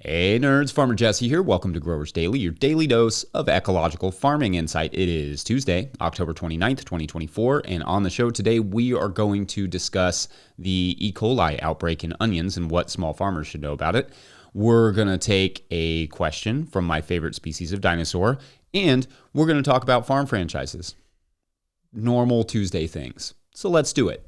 Hey nerds, Farmer Jesse here. Welcome to Growers Daily, your daily dose of ecological farming insight. It is Tuesday, October 29th, 2024, and on the show today we are going to discuss the E. coli outbreak in onions and what small farmers should know about it. We're going to take a question from my favorite species of dinosaur, and we're going to talk about farm franchises. Normal Tuesday things. So let's do it.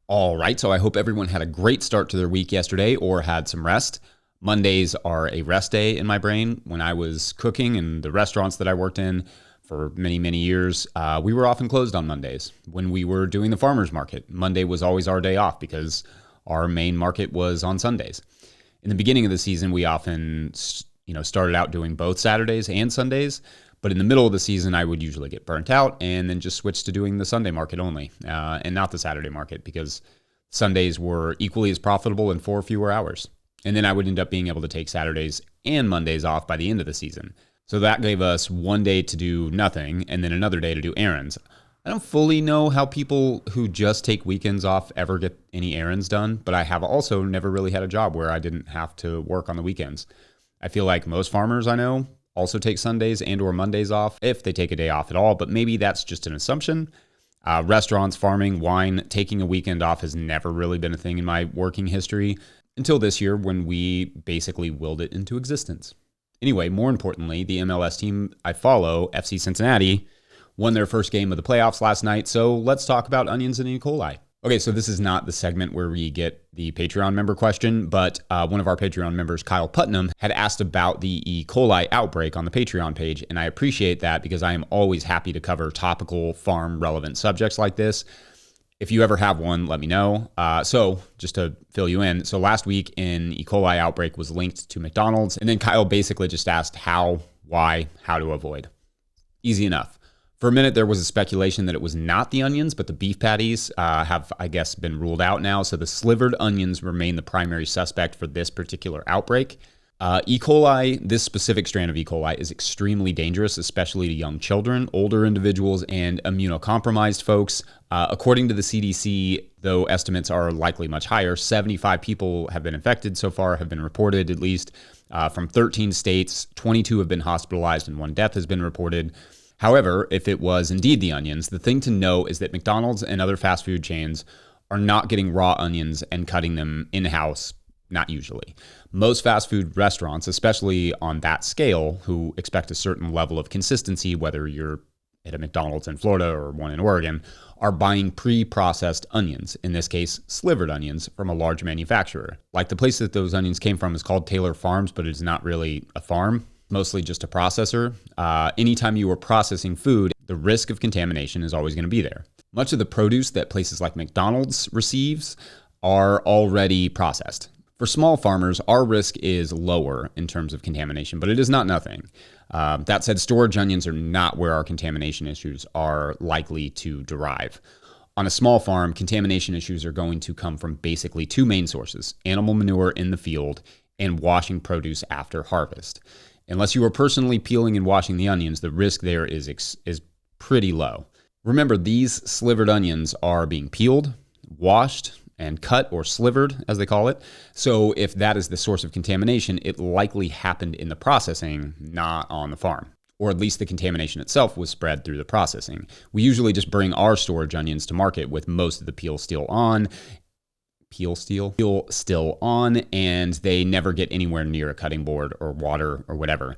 All right, so I hope everyone had a great start to their week yesterday or had some rest. Mondays are a rest day in my brain. When I was cooking in the restaurants that I worked in for many, many years, we were often closed on Mondays. When we were doing the farmers market, Monday was always our day off because our main market was on Sundays. In the beginning of the season, we often started out doing both Saturdays and Sundays. But in the middle of the season, I would usually get burnt out and then just switch to doing the Sunday market only and not the Saturday market because Sundays were equally as profitable and for fewer hours. And then I would end up being able to take Saturdays and Mondays off by the end of the season. So that gave us one day to do nothing and then another day to do errands. I don't fully know how people who just take weekends off ever get any errands done, but I have also never really had a job where I didn't have to work on the weekends. I feel like most farmers I know also take Sundays and or Mondays off if they take a day off at all, but maybe that's just an assumption. Restaurants, farming, wine, taking a weekend off has never really been a thing in my working history until this year when we basically willed it into existence. Anyway, more importantly, the MLS team I follow, FC Cincinnati, won their first game of the playoffs last night, so let's talk about onions and E. coli. Okay, so this is not the segment where we get the Patreon member question, but one of our Patreon members, Kyle Putnam, had asked about the E. coli outbreak on the Patreon page, and I appreciate that because I am always happy to cover topical, farm-relevant subjects like this. If you ever have one, let me know. So just to fill you in, so last week an E. coli outbreak was linked to McDonald's, and then Kyle basically just asked how, why, how to avoid. Easy enough. For a minute, there was a speculation that it was not the onions, but the beef patties have, I guess, been ruled out now. So the slivered onions remain the primary suspect for this particular outbreak. E. coli, this specific strand of E. coli, is extremely dangerous, especially to young children, older individuals, and immunocompromised folks. According to the CDC, though estimates are likely much higher, 75 people have been infected so far, have been reported at least from 13 states. 22 have been hospitalized and one death has been reported. However, if it was indeed the onions, the thing to know is that McDonald's and other fast food chains are not getting raw onions and cutting them in-house, not usually. Most fast food restaurants, especially on that scale, who expect a certain level of consistency, whether you're at a McDonald's in Florida or one in Oregon, are buying pre-processed onions, in this case, slivered onions, from a large manufacturer. Like the place that those onions came from is called Taylor Farms, but it's not really a farm. Mostly just a processor. Anytime you are processing food, the risk of contamination is always going to be there. Much of the produce that places like McDonald's receives are already processed. For small farmers, our risk is lower in terms of contamination, but it is not nothing. That said, storage onions are not where our contamination issues are likely to derive. On a small farm, contamination issues are going to come from basically two main sources: animal manure in the field and washing produce after harvest. Unless you are personally peeling and washing the onions, the risk there is pretty low. Remember, these slivered onions are being peeled, washed, and cut, or slivered, as they call it. So if that is the source of contamination, it likely happened in the processing, not on the farm. Or at least the contamination itself was spread through the processing. We usually just bring our storage onions to market with most of the peel still on, and they never get anywhere near a cutting board or water or whatever.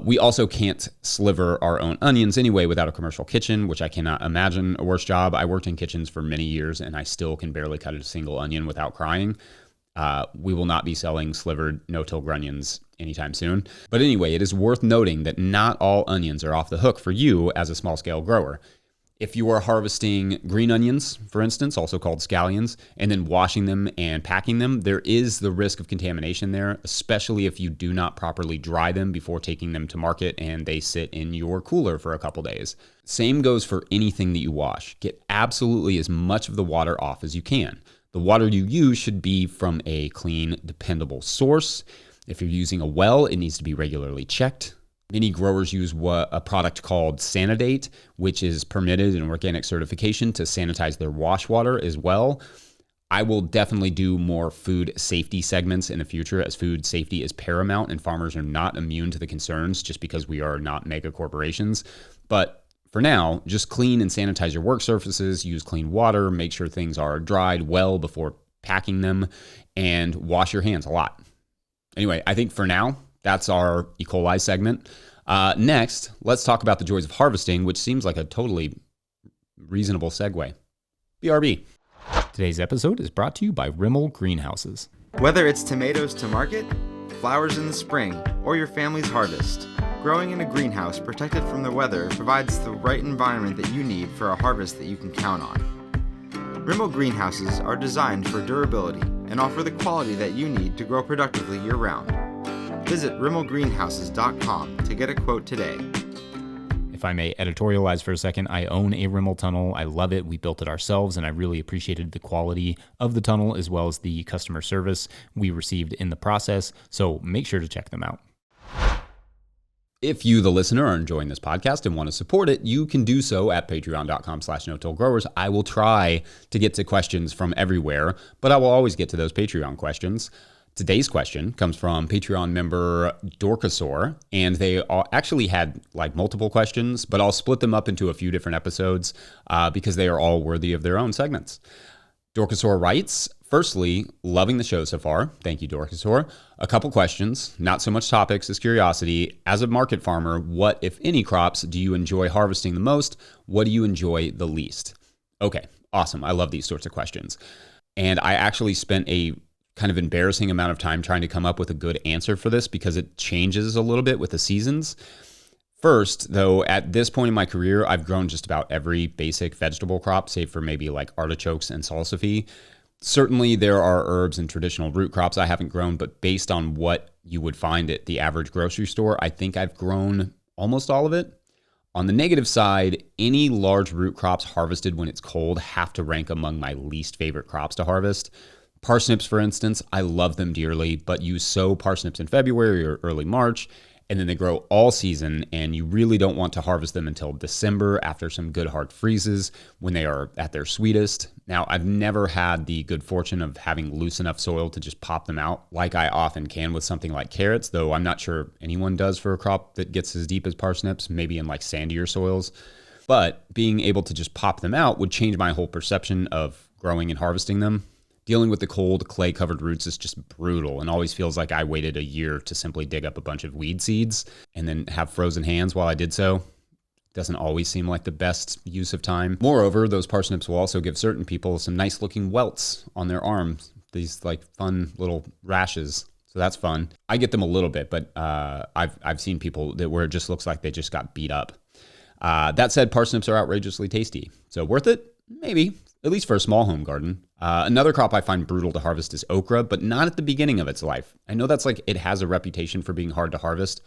We also can't sliver our own onions anyway without a commercial kitchen, which I cannot imagine a worse job. I worked in kitchens for many years and I still can barely cut a single onion without crying. We will not be selling slivered no-till onions anytime soon. But anyway, it is worth noting that not all onions are off the hook for you as a small-scale grower. If you are harvesting green onions, for instance, also called scallions, and then washing them and packing them, there is the risk of contamination there, especially if you do not properly dry them before taking them to market and they sit in your cooler for a couple days. Same goes for anything that you wash. Get absolutely as much of the water off as you can. The water you use should be from a clean, dependable source. If you're using a well, it needs to be regularly checked. Many growers use a product called Sanidate, which is permitted in organic certification to sanitize their wash water as well. I will definitely do more food safety segments in the future, as food safety is paramount and farmers are not immune to the concerns just because we are not mega corporations. But for now, just clean and sanitize your work surfaces, use clean water, make sure things are dried well before packing them, and wash your hands a lot. Anyway, I think for now, that's our E. coli segment. Next, let's talk about the joys of harvesting, which seems like a totally reasonable segue. BRB. Today's episode is brought to you by Rimmel Greenhouses. Whether it's tomatoes to market, flowers in the spring, or your family's harvest, growing in a greenhouse protected from the weather provides the right environment that you need for a harvest that you can count on. Rimmel Greenhouses are designed for durability and offer the quality that you need to grow productively year-round. Visit rimmelgreenhouses.com to get a quote today. If I may editorialize for a second, I own a Rimmel tunnel. I love it. We built it ourselves, and I really appreciated the quality of the tunnel as well as the customer service we received in the process. So make sure to check them out. If you, the listener, are enjoying this podcast and want to support it, you can do so at patreon.com/no-till-growers. I will try to get to questions from everywhere, but I will always get to those Patreon questions. Today's question comes from Patreon member Dorkasaur, and they actually had like multiple questions, but I'll split them up into a few different episodes because they are all worthy of their own segments. Dorkasaur writes, firstly, loving the show so far. Thank you, Dorkasaur. A couple questions, not so much topics as curiosity. As a market farmer, what, if any, crops do you enjoy harvesting the most? What do you enjoy the least? Okay, awesome. I love these sorts of questions. And I actually spent a kind of embarrassing amount of time trying to come up with a good answer for this because it changes a little bit with the seasons. First, though, at this point in my career, I've grown just about every basic vegetable crop, save for maybe like artichokes and salsify. Certainly, there are herbs and traditional root crops I haven't grown, but based on what you would find at the average grocery store, I think I've grown almost all of it. On the negative side, any large root crops harvested when it's cold have to rank among my least favorite crops to harvest. Parsnips, for instance, I love them dearly, but you sow parsnips in February or early March, and then they grow all season, and you really don't want to harvest them until December after some good hard freezes when they are at their sweetest. Now, I've never had the good fortune of having loose enough soil to just pop them out like I often can with something like carrots, though I'm not sure anyone does for a crop that gets as deep as parsnips, maybe in like sandier soils. But being able to just pop them out would change my whole perception of growing and harvesting them. Dealing with the cold, clay-covered roots is just brutal and always feels like I waited a year to simply dig up a bunch of weed seeds and then have frozen hands while I did so. Doesn't always seem like the best use of time. Moreover, those parsnips will also give certain people some nice-looking welts on their arms, these like fun little rashes. So that's fun. I get them a little bit, but I've seen people that where it just looks like they just got beat up. That said, parsnips are outrageously tasty. So worth it? Maybe, at least for a small home garden. Another crop I find brutal to harvest is okra, but not at the beginning of its life. I know that's like it has a reputation for being hard to harvest.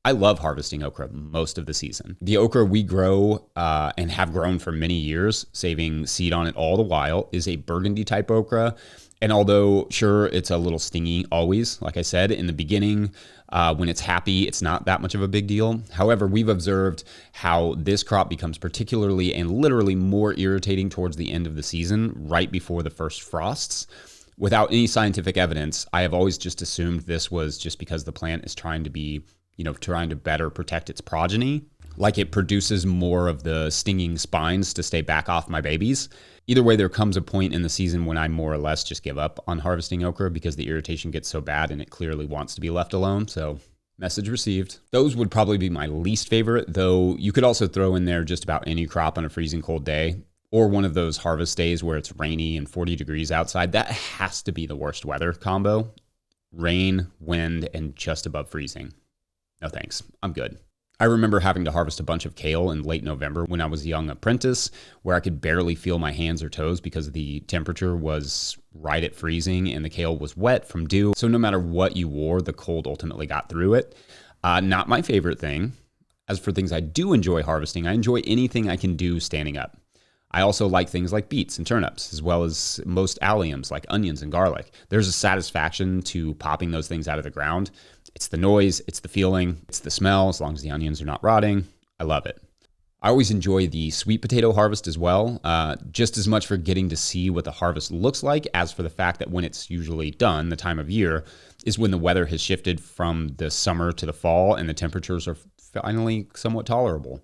I love harvesting okra most of the season. The okra we grow and have grown for many years, saving seed on it all the while, is a burgundy type okra. And although, sure, it's a little stingy always, like I said, in the beginning, when it's happy, it's not that much of a big deal. However, we've observed how this crop becomes particularly and literally more irritating towards the end of the season, right before the first frosts. Without any scientific evidence, I have always just assumed this was just because the plant is trying to better protect its progeny. Like it produces more of the stinging spines to stay back off my babies. Either way, there comes a point in the season when I more or less just give up on harvesting okra because the irritation gets so bad and it clearly wants to be left alone. So message received. Those would probably be my least favorite, though you could also throw in there just about any crop on a freezing cold day or one of those harvest days where it's rainy and 40 degrees outside. That has to be the worst weather combo. Rain, wind, and just above freezing. No thanks. I'm good. I remember having to harvest a bunch of kale in late November when I was a young apprentice, where I could barely feel my hands or toes because the temperature was right at freezing and the kale was wet from dew. So no matter what you wore, the cold ultimately got through it. Not my favorite thing. As for things I do enjoy harvesting, I enjoy anything I can do standing up. I also like things like beets and turnips, as well as most alliums like onions and garlic. There's a satisfaction to popping those things out of the ground. It's the noise, it's the feeling, it's the smell, as long as the onions are not rotting. I love it. I always enjoy the sweet potato harvest as well, just as much for getting to see what the harvest looks like as for the fact that when it's usually done, the time of year, is when the weather has shifted from the summer to the fall and the temperatures are finally somewhat tolerable.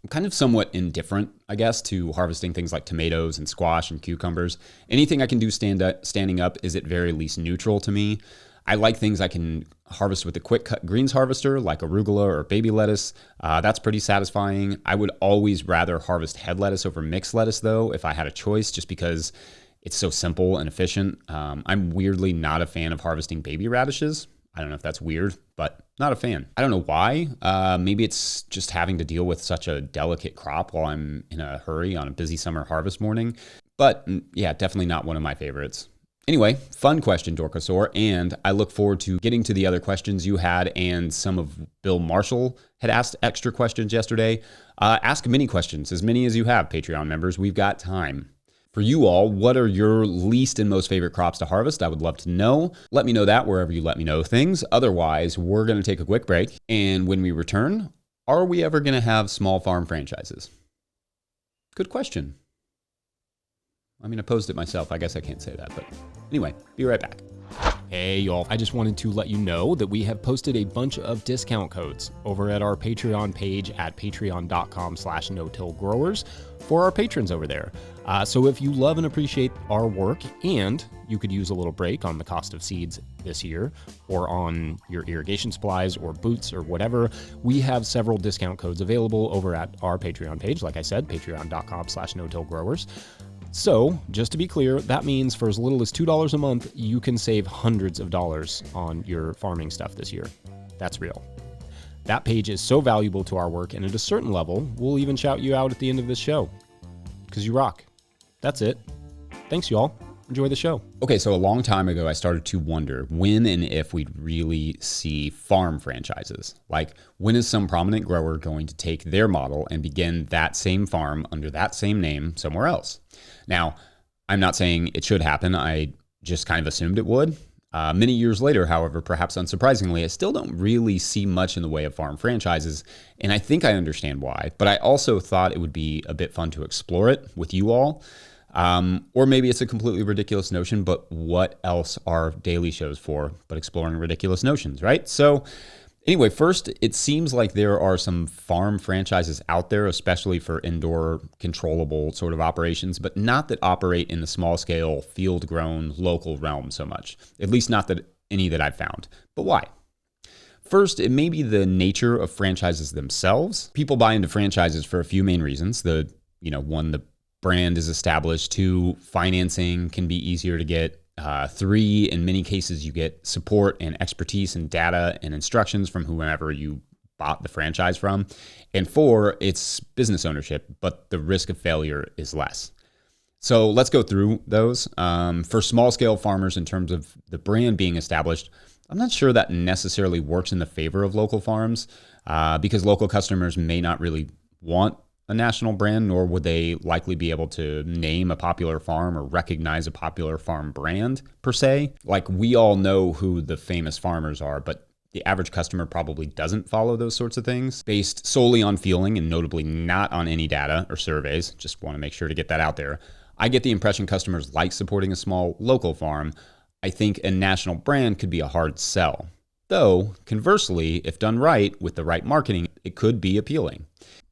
I'm kind of somewhat indifferent, I guess, to harvesting things like tomatoes and squash and cucumbers. Anything I can do standing up is at very least neutral to me. I like things I can harvest with a quick cut greens harvester like arugula or baby lettuce. That's pretty satisfying. I would always rather harvest head lettuce over mixed lettuce though, if I had a choice, just because it's so simple and efficient. I'm weirdly not a fan of harvesting baby radishes. I don't know if that's weird, but not a fan. I don't know why. Maybe it's just having to deal with such a delicate crop while I'm in a hurry on a busy summer harvest morning. But yeah, definitely not one of my favorites. Anyway, fun question, Dorkosaur, and I look forward to getting to the other questions you had, and some of Bill Marshall had asked extra questions yesterday. Ask many questions, as many as you have, Patreon members. We've got time. For you all, what are your least and most favorite crops to harvest? I would love to know. Let me know that wherever you let me know things. Otherwise, we're going to take a quick break, and when we return, are we ever going to have small farm franchises? Good question. I mean, I posed it myself. I guess I can't say that, but anyway, be right back. Hey y'all, I just wanted to let you know that we have posted a bunch of discount codes over at our Patreon page at patreon.com/no-till-growers for our patrons over there. So if you love and appreciate our work, and you could use a little break on the cost of seeds this year, or on your irrigation supplies or boots or whatever, we have several discount codes available over at our Patreon page. Like I said, patreon.com/no-till-growers. So, just to be clear, that means for as little as $2 a month, you can save hundreds of dollars on your farming stuff this year. That's real. That page is so valuable to our work, and at a certain level, we'll even shout you out at the end of this show. Because you rock. That's it. Thanks, y'all. Enjoy the show. Okay, so a long time ago, I started to wonder when and if we'd really see farm franchises. Like, when is some prominent grower going to take their model and begin that same farm under that same name somewhere else? Now, I'm not saying it should happen. I just kind of assumed it would. Many years later, however, perhaps unsurprisingly, I still don't really see much in the way of farm franchises, and I think I understand why. But I also thought it would be a bit fun to explore it with you all. Or maybe it's a completely ridiculous notion, but what else are daily shows for but exploring ridiculous notions, right? So anyway, first, it seems like there are some farm franchises out there, especially for indoor controllable sort of operations, but not that operate in the small scale, field grown, local realm so much, at least not that any that I've found. But why? First, it may be the nature of franchises themselves. People buy into franchises for a few main reasons. One, the brand is established. 2, financing can be easier to get. 3, in many cases, you get support and expertise and data and instructions from whomever you bought the franchise from. And 4, it's business ownership, but the risk of failure is less. So let's go through those. For small scale farmers, in terms of the brand being established, I'm not sure that necessarily works in the favor of local farms, because local customers may not really want a national brand, nor would they likely be able to name a popular farm or recognize a popular farm brand per se. Like, we all know who the famous farmers are, but the average customer probably doesn't follow those sorts of things based solely on feeling, and notably not on any data or surveys. Just want to make sure to get that out there. I get the impression customers like supporting a small local farm. I think a national brand could be a hard sell. Though, conversely, if done right with the right marketing, it could be appealing.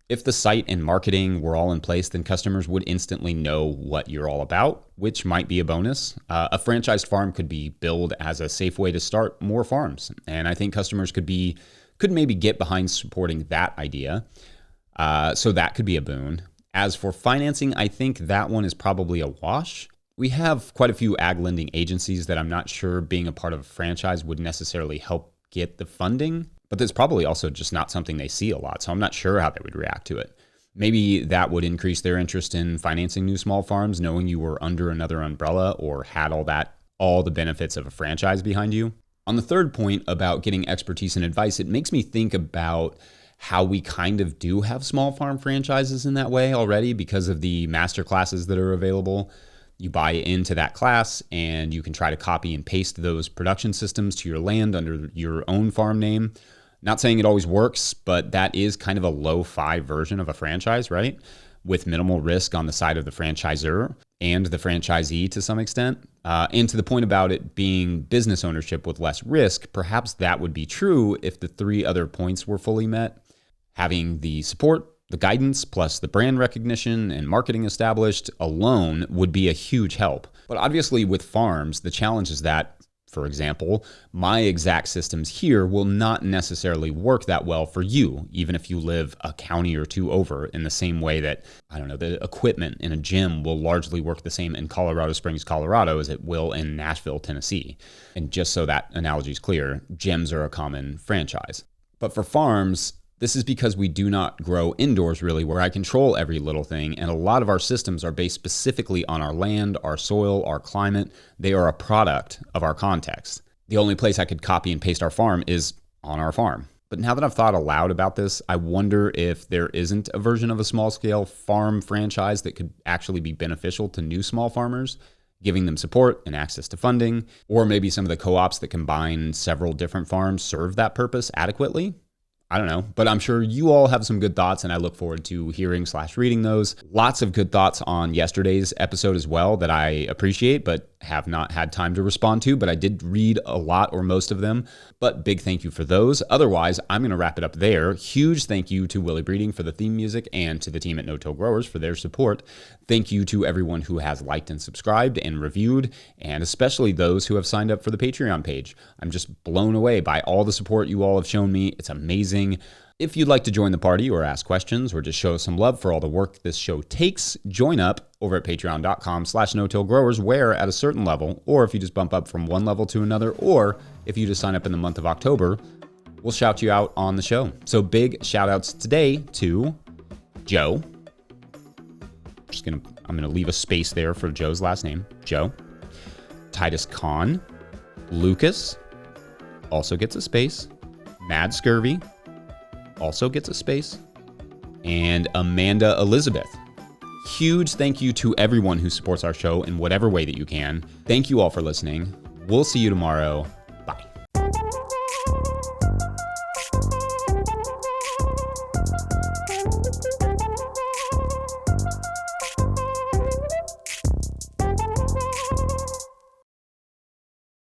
If the site and marketing were all in place, then customers would instantly know what you're all about, which might be a bonus. A franchised farm could be billed as a safe way to start more farms. And I think customers could maybe get behind supporting that idea. So that could be a boon. As for financing, I think that one is probably a wash. We have quite a few ag lending agencies that I'm not sure being a part of a franchise would necessarily help get the funding. But that's probably also just not something they see a lot, so I'm not sure how they would react to it. Maybe that would increase their interest in financing new small farms, knowing you were under another umbrella or had all the benefits of a franchise behind you. On the third point about getting expertise and advice, it makes me think about how we kind of do have small farm franchises in that way already because of the master classes that are available. You buy into that class and you can try to copy and paste those production systems to your land under your own farm name. Not saying it always works, but that is kind of a lo-fi version of a franchise, right? With minimal risk on the side of the franchisor and the franchisee to some extent. And to the point about it being business ownership with less risk, perhaps that would be true if the 3 other points were fully met. Having the support, the guidance, plus the brand recognition and marketing established alone would be a huge help. But obviously with farms, the challenge is that, for example, my exact systems here will not necessarily work that well for you, even if you live a county or 2 over, in the same way that, the equipment in a gym will largely work the same in Colorado Springs, Colorado, as it will in Nashville, Tennessee. And just so that analogy is clear, gyms are a common franchise. But for farms, this is because we do not grow indoors really, where I control every little thing, and a lot of our systems are based specifically on our land, our soil, our climate. They are a product of our context. The only place I could copy and paste our farm is on our farm. But now that I've thought aloud about this, I wonder if there isn't a version of a small-scale farm franchise that could actually be beneficial to new small farmers, giving them support and access to funding, or maybe some of the co-ops that combine several different farms serve that purpose adequately. I don't know, but I'm sure you all have some good thoughts, and I look forward to hearing/reading those. Lots of good thoughts on yesterday's episode as well that I appreciate, but have not had time to respond to, but I did read a lot or most of them, but big thank you for those. Otherwise, I'm going to wrap it up there. Huge thank you to Willie Breeding for the theme music and to the team at No-Till Growers for their support. Thank you to everyone who has liked and subscribed and reviewed, and especially those who have signed up for the Patreon page. I'm just blown away by all the support you all have shown me. It's amazing. If you'd like to join the party or ask questions or just show some love for all the work this show takes, join up over at patreon.com/no-till-growers, where at a certain level, or if you just bump up from one level to another, or if you just sign up in the month of October, we'll shout you out on the show. So big shout outs today to Joe. I'm gonna leave a space there for Joe's last name, Joe. Titus Kahn. Lucas also gets a space. Mad Scurvy also gets a space, and Amanda Elizabeth. Huge thank you to everyone who supports our show in whatever way that you can. Thank you all for listening. We'll see you tomorrow.